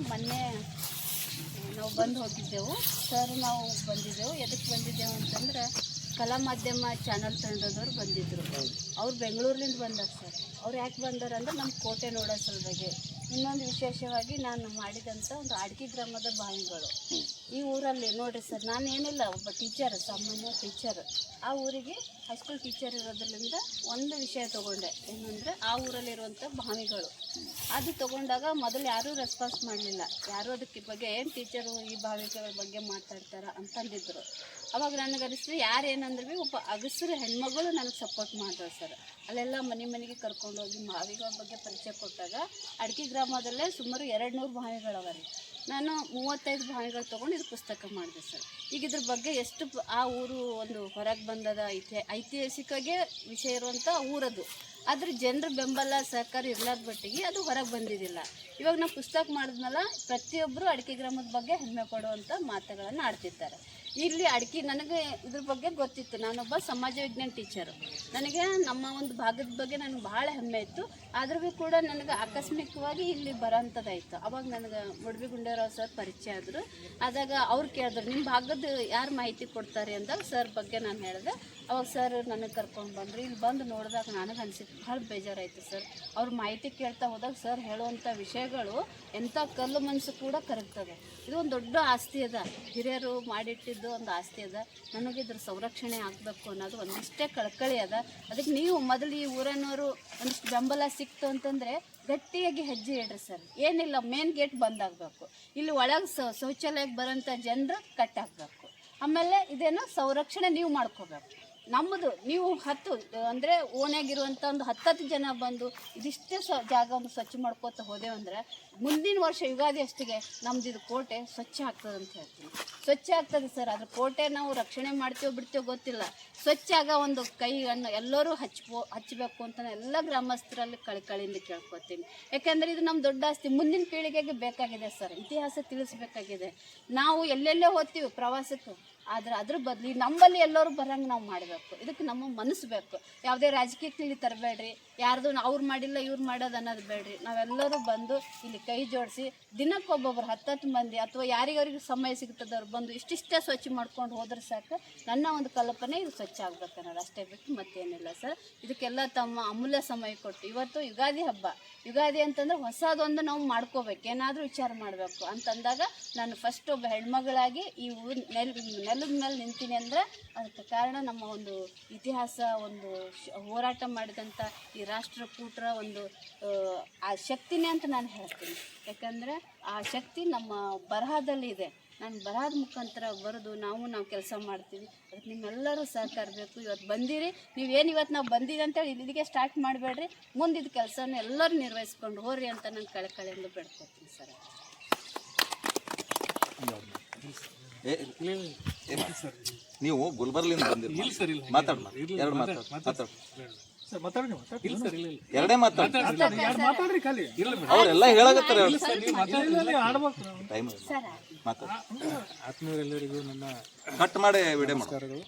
ಮೊನ್ನೆ ನಾವು ಬಂದು ಹೋಗಿದ್ದೆವು ಸರ್. ನಾವು ಬಂದಿದ್ದೆವು, ಎದಕ್ಕೆ ಬಂದಿದ್ದೆವು ಅಂತಂದ್ರೆ ಕಲಾ ಮಾಧ್ಯಮ ಚಾನಲ್ ತಂಡದವ್ರು ಬಂದಿದ್ದರು. ಅವ್ರು ಬೆಂಗಳೂರಿನಿಂದ ಬಂದಾರ ಸರ್. ಅವ್ರು ಯಾಕೆ ಬಂದಾರ ಅಂದ್ರೆ ನಮ್ಮ ಕೋಟೆ ನೋಡೋ ಸಲುವಾಗಿ. ಇನ್ನೊಂದು ವಿಶೇಷವಾಗಿ ನಾನು ಮಾಡಿದಂಥ ಒಂದು ಅಡ್ಕಿ ಗ್ರಾಮದ ಬಾವಿಗಳು ಈ ಊರಲ್ಲಿ ನೋಡಿರಿ ಸರ್. ನಾನು ಏನಿಲ್ಲ, ಒಬ್ಬ ಟೀಚರ್, ಸಾಮಾನ್ಯ ಟೀಚರ್. ಆ ಊರಿಗೆ ಹೈಸ್ಕೂಲ್ ಟೀಚರ್ ಇರೋದ್ರಿಂದ ಒಂದು ವಿಷಯ ತೊಗೊಂಡೆ, ಏನಂದರೆ ಆ ಊರಲ್ಲಿರುವಂಥ ಬಾವಿಗಳು. ಅದು ತೊಗೊಂಡಾಗ ಮೊದಲು ಯಾರೂ ರೆಸ್ಪಾನ್ಸ್ ಮಾಡಲಿಲ್ಲ, ಯಾರೂ ಅದಕ್ಕೆ ಬಗ್ಗೆ ಏನು ಟೀಚರು ಈ ಬಾವಿಗಳ ಬಗ್ಗೆ ಮಾತಾಡ್ತಾರ ಅಂತಂದಿದ್ರು. ಅವಾಗ ನನಗೆ ಅನಿಸ್ತು, ಯಾರು ಏನಂದ್ರೆ ಭೀ ಒಬ್ಬ ಅಗಸರು ಹೆಣ್ಮಗಳು ನನಗೆ ಸಪೋರ್ಟ್ ಮಾಡಿದ್ರು ಸರ್. ಅಲ್ಲೆಲ್ಲ ಮನೆ ಮನೆಗೆ ಕರ್ಕೊಂಡೋಗಿ ಬಾವಿಗಳ ಬಗ್ಗೆ ಪರಿಚಯ ಕೊಟ್ಟಾಗ ಅಡ್ಕಿ ಗ್ರಾಮದಲ್ಲೇ ಸುಮಾರು 200 ಬಾವಿಗಳವ ರೀ. ನಾನು 35 ಬಾವಿಗಳು ತೊಗೊಂಡು ಇದು ಪುಸ್ತಕ ಮಾಡಿದೆ ಸರ್. ಈಗ ಇದ್ರ ಬಗ್ಗೆ ಎಷ್ಟು ಆ ಊರು ಒಂದು ಹೊರಗೆ ಬಂದದ ಐತಿಹಾಸಿಕಗೆ ವಿಷಯ ಇರುವಂಥ ಊರದು. ಆದರೆ ಜನರ ಬೆಂಬಲ ಸಹಕಾರ ಇರ್ಲಾದ ಮಟ್ಟಿಗೆ ಅದು ಹೊರಗೆ ಬಂದಿದ್ದಿಲ್ಲ. ಇವಾಗ ನಾವು ಪುಸ್ತಕ ಮಾಡಿದ್ಮೇಲೆ ಪ್ರತಿಯೊಬ್ಬರು ಅಡಿಕೆ ಗ್ರಾಮದ ಬಗ್ಗೆ ಹೆಮ್ಮೆ ಪಡುವಂಥ ಮಾತುಗಳನ್ನು ಆಡ್ತಿದ್ದಾರೆ. ಇಲ್ಲಿ ಅಡಿಕೆ ನನಗೆ ಇದ್ರ ಬಗ್ಗೆ ಗೊತ್ತಿತ್ತು. ನಾನೊಬ್ಬ ಸಮಾಜ ವಿಜ್ಞಾನ ಟೀಚರು. ನನಗೆ ನಮ್ಮ ಒಂದು ಭಾಗದ ಬಗ್ಗೆ ನನಗೆ ಭಾಳ ಹೆಮ್ಮೆ ಇತ್ತು. ಆದ್ರೂ ಭೀ ಕೂಡ ನನಗೆ ಆಕಸ್ಮಿಕವಾಗಿ ಇಲ್ಲಿ ಬರೋಂಥದ್ದಾಯಿತು. ಅವಾಗ ನನಗೆ ಮುಡ್ಬಿ ಗುಂಡೇರಾವ್ ಸರ್ ಪರಿಚಯ ಆದರು. ಆದಾಗ ಅವ್ರು ಕೇಳಿದ್ರು, ನಿಮ್ಮ ಭಾಗದ ಯಾರು ಮಾಹಿತಿ ಕೊಡ್ತಾರೆ ಅಂದಾಗ ಸರ್ ಬಗ್ಗೆ ನಾನು ಹೇಳಿದೆ. ಅವಾಗ ಸರ್ ನನಗೆ ಕರ್ಕೊಂಡು ಬಂದರು. ಇಲ್ಲಿ ಬಂದು ನೋಡಿದಾಗ ನನಗೆ ಅನಿಸಿತ್ತು ಭಾಳ ಬೇಜಾರಾಯಿತು ಸರ್. ಅವ್ರ ಮಾಹಿತಿ ಕೇಳ್ತಾ ಹೋದಾಗ ಸರ್ ಹೇಳುವಂಥ ವಿಷಯಗಳು ಎಂಥ ಕಲ್ಲು ಮನಸ್ಸು ಕೂಡ ಕರಗ್ತದೆ. ಇದು ಒಂದು ದೊಡ್ಡ ಆಸ್ತಿ ಅದ, ಹಿರಿಯರು ಮಾಡಿಟ್ಟಿದ್ದು ಒಂದು ಆಸ್ತಿ ಅದ. ನನಗೆ ಇದ್ರ ಸಂರಕ್ಷಣೆ ಆಗಬೇಕು ಅನ್ನೋದು ಒಂದಿಷ್ಟೇ ಕಳಕಳಿ ಅದ. ಅದಕ್ಕೆ ನೀವು ಮೊದಲು ಈ ಊರನ್ನವರು ಒಂದಿಷ್ಟು ಬೆಂಬಲ ಸಿಕ್ತು ಅಂತಂದರೆ ಗಟ್ಟಿಯಾಗಿ ಹೆಜ್ಜೆ ಇಡ್ರಿ ಸರ್. ಏನಿಲ್ಲ, ಮೇನ್ ಗೇಟ್ ಬಂದಾಗಬೇಕು. ಇಲ್ಲಿ ಒಳಗೆ ಶೌಚಾಲಯಕ್ಕೆ ಬರೋಂಥ ಜನರು ಕಟ್ಟಾಕಬೇಕು. ಆಮೇಲೆ ಇದೇನೋ ಸಂರಕ್ಷಣೆ ನೀವು ಮಾಡ್ಕೋಬೇಕು. ನಮ್ಮದು ನೀವು 10 ಅಂದರೆ ಓಣ್ಯಾಗಿರುವಂಥ ಒಂದು 10 ಜನ ಬಂದು ಇದಿಷ್ಟೇ ಜಾಗವನ್ನು ಸ್ವಚ್ಛ ಮಾಡ್ಕೋತ ಹೋದೆವಂದ್ರೆ ಮುಂದಿನ ವರ್ಷ ಯುಗಾದಿ ಅಷ್ಟಿಗೆ ನಮ್ದು ಇದು ಕೋಟೆ ಸ್ವಚ್ಛ ಆಗ್ತದೆ ಅಂತ ಹೇಳ್ತೀನಿ. ಸ್ವಚ್ಛ ಆಗ್ತದೆ ಸರ್. ಅದ್ರ ಕೋಟೆ ನಾವು ರಕ್ಷಣೆ ಮಾಡ್ತೀವೋ ಬಿಡ್ತೀವೋ ಗೊತ್ತಿಲ್ಲ. ಸ್ವಚ್ಛ ಆಗ ಒಂದು ಕೈಯನ್ನು ಎಲ್ಲರೂ ಹಚ್ಚಬೇಕು ಅಂತ ಎಲ್ಲ ಗ್ರಾಮಸ್ಥರಲ್ಲಿ ಕಳಿಕಳಿಯಿಂದ ಕೇಳ್ಕೊತೀನಿ. ಯಾಕೆಂದರೆ ಇದು ನಮ್ಮ ದೊಡ್ಡ ಆಸ್ತಿ, ಮುಂದಿನ ಪೀಳಿಗೆಗೆ ಬೇಕಾಗಿದೆ ಸರ್. ಇತಿಹಾಸ ತಿಳಿಸ್ಬೇಕಾಗಿದೆ. ನಾವು ಎಲ್ಲೆಲ್ಲೇ ಹೋಗ್ತೀವಿ ಪ್ರವಾಸಕ್ಕೆ, ಆದರೆ ಅದ್ರ ಬದಲು ನಮ್ಮಲ್ಲಿ ಎಲ್ಲರೂ ಬರಂಗೆ ನಾವು ಮಾಡಬೇಕು. ಇದಕ್ಕೆ ನಮ್ಮ ಮನಸ್ಸು ಬೇಕು. ಯಾವುದೇ ರಾಜಕೀಯಕ್ಕೆ ಇಲ್ಲಿ ತರಬೇಡ್ರಿ, ಯಾರ್ದು ಅವ್ರು ಮಾಡಿಲ್ಲ ಇವ್ರು ಮಾಡೋದು ಅನ್ನೋದು ಬೇಡ್ರಿ. ನಾವೆಲ್ಲರೂ ಬಂದು ಇಲ್ಲಿ ಕೈ ಜೋಡಿಸಿ ದಿನಕ್ಕೊಬ್ಬೊಬ್ರು 10 ಮಂದಿ ಅಥವಾ ಯಾರಿಗಾರಿಗೆ ಸಮಯ ಸಿಗ್ತದವ್ರು ಬಂದು ಇಷ್ಟಿಷ್ಟೇ ಸ್ವಚ್ಛ ಮಾಡ್ಕೊಂಡು ಹೋದ್ರೆ ಸಾಕು. ನನ್ನ ಒಂದು ಕಲ್ಪನೆ ಇದು ಸ್ವಚ್ಛ ಆಗ್ಬೇಕು ಅನ್ನೋದು ಅಷ್ಟೇ ಬಿಟ್ಟು ಮತ್ತೇನಿಲ್ಲ ಸರ್. ಇದಕ್ಕೆಲ್ಲ ತಮ್ಮ ಅಮೂಲ್ಯ ಸಮಯ ಕೊಟ್ಟು ಇವತ್ತು ಯುಗಾದಿ ಹಬ್ಬ. ಯುಗಾದಿ ಅಂತಂದ್ರೆ ಹೊಸದೊಂದು ನಾವು ಮಾಡ್ಕೋಬೇಕು, ಏನಾದರೂ ವಿಚಾರ ಮಾಡಬೇಕು ಅಂತಂದಾಗ ನಾನು ಫಸ್ಟ್ ಒಬ್ಬ ಹೆಣ್ಮಗಳಾಗಿ ಈ ನೆಲದ ಮೇಲೆ ನಿಂತೀನಿ ಅಂದರೆ ಅದಕ್ಕೆ ಕಾರಣ ನಮ್ಮ ಒಂದು ಇತಿಹಾಸ, ಒಂದು ಹೋರಾಟ ಮಾಡಿದಂಥ ಈ ರಾಷ್ಟ್ರಕೂಟರ ಒಂದು ಆ ಶಕ್ತಿನೇ ಅಂತ ನಾನು ಹೇಳ್ತೀನಿ. ಯಾಕಂದರೆ ಆ ಶಕ್ತಿ ನಮ್ಮ ಬರಹದಲ್ಲಿ ಇದೆ. ನಾನು ಬರಹದ ಮುಖಾಂತರ ಬರೆದು ನಾವು ಕೆಲಸ ಮಾಡ್ತೀವಿ. ಅದಕ್ಕೆ ನಿಮ್ಮೆಲ್ಲರೂ ಸಹಕಾರ ಬೇಕು. ಇವತ್ತು ಬಂದಿರಿ, ನೀವೇನು ಇವತ್ತು ನಾವು ಬಂದಿದೆ ಅಂತೇಳಿ ಇಲ್ಲಿಗೆ ಸ್ಟಾರ್ಟ್ ಮಾಡಬೇಡ್ರಿ. ಮುಂದಿದ್ದ ಕೆಲಸನ ಎಲ್ಲರೂ ನಿರ್ವಹಿಸ್ಕೊಂಡು ಹೋಗ್ರಿ ಅಂತ ನಾನು ಕಳೆಕಳೆಯಿಂದ ಬೇಡ್ಕೊತೀನಿ ಸರ್. ನೀವು ಗುಲ್ಬರ್ಲಿಂದ ಬಂದಿರಿ, ಎರಡೇ ಮಾತಾಡ್ರಿ. ಅವರೆಲ್ಲ ಹೇಳಾಗತ್ತಾರೆ. ಆತ್ಮೀಯರೆಲ್ಲರಿಗೂ ನನ್ನ ಕಟ್ ಮಾಡಿ ವಿಡಿಯೋ ಮಾಡಿ.